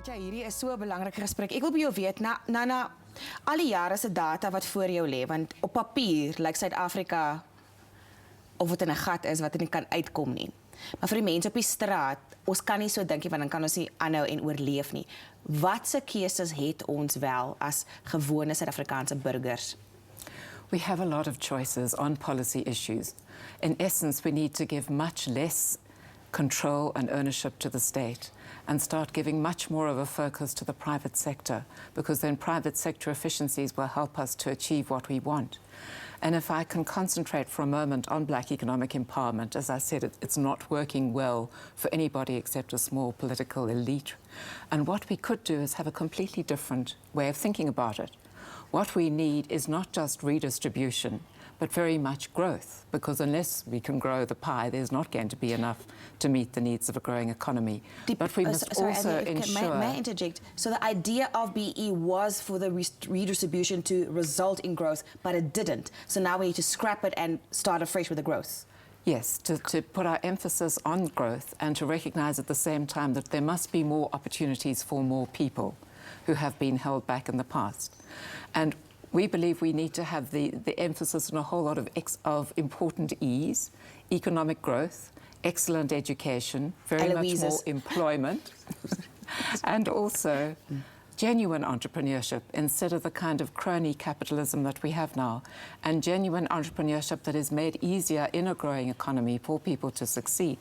Weet jy, hierdie is so 'n belangrike gesprek. Ek wil by jou weet, na al die jare se data wat voor jou lê, want op papier lyk Suid-Afrika of dit in 'n gat is wat nie kan uitkom nie. Maar vir die mense op die straat, ons kan nie so dink nie, want dan kan ons nie aanhou en oorleef nie. Watse keuses het ons wel as gewone Suid-Afrikaanse burgers? We have a lot of choices on policy issues. In essence, we need to give much less control and ownership to the state and start giving much more of a focus to the private sector, because then private sector efficiencies will help us to achieve what we want. And if I can concentrate for a moment on black economic empowerment, as I said, it's not working well for anybody except a small political elite. And what we could do is have a completely different way of thinking about it. What we need is not just redistribution, but very much growth, because unless we can grow the pie, there's not going to be enough to meet the needs of a growing economy. But we must also ensure... May I interject? So the idea of BE was for the redistribution to result in growth, but it didn't. So now we need to scrap it and start afresh with the growth. Yes, to put our emphasis on growth and to recognise at the same time that there must be more opportunities for more people who have been held back in the past. And we believe we need to have the emphasis on a whole lot of important E's: economic growth, excellent education, very much more employment, and also genuine entrepreneurship instead of the kind of crony capitalism that we have now, and genuine entrepreneurship that is made easier in a growing economy for people to succeed.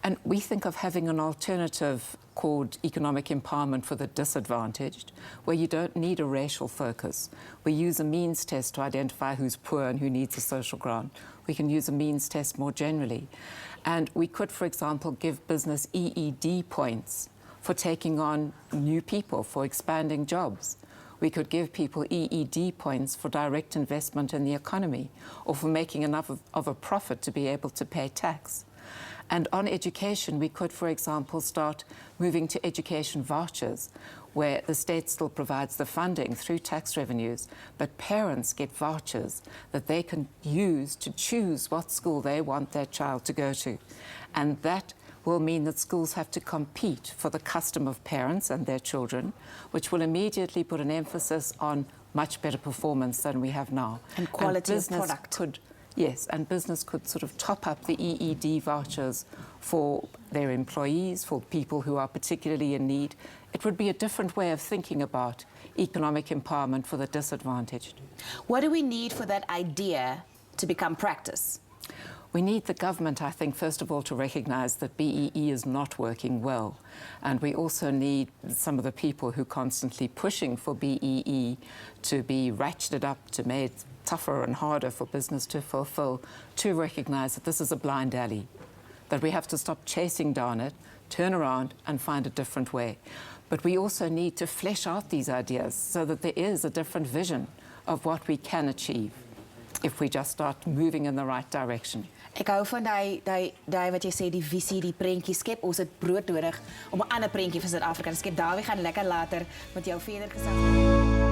And we think of having an alternative called economic empowerment for the disadvantaged, where you don't need a racial focus. We use a means test to identify who's poor and who needs a social grant. We can use a means test more generally. And we could, for example, give business EED points for taking on new people, for expanding jobs. We could give people EED points for direct investment in the economy, or for making enough of a profit to be able to pay tax. And on education, we could, for example, start moving to education vouchers, where the state still provides the funding through tax revenues, but parents get vouchers that they can use to choose what school they want their child to go to. And that will mean that schools have to compete for the custom of parents and their children, which will immediately put an emphasis on much better performance than we have now. And quality of product. Yes, and business could sort of top up the EED vouchers for their employees, for people who are particularly in need. It would be a different way of thinking about economic empowerment for the disadvantaged. What do we need for that idea to become practice? We need the government, I think, first of all, to recognise that BEE is not working well. And we also need some of the people who are constantly pushing for BEE to be ratcheted up, to made tougher and harder for business to fulfil, to recognise that this is a blind alley, that we have to stop chasing down it, turn around and find a different way. But we also need to flesh out these ideas so that there is a different vision of what we can achieve if we just start moving in the right direction. Ek hou van daai wat jy sê, die visie, die prentjie skep. Ons het brood nodig om 'n ander prentjie vir Suid-Afrika te skep. Dawie gaan lekker later met jou verder gesels.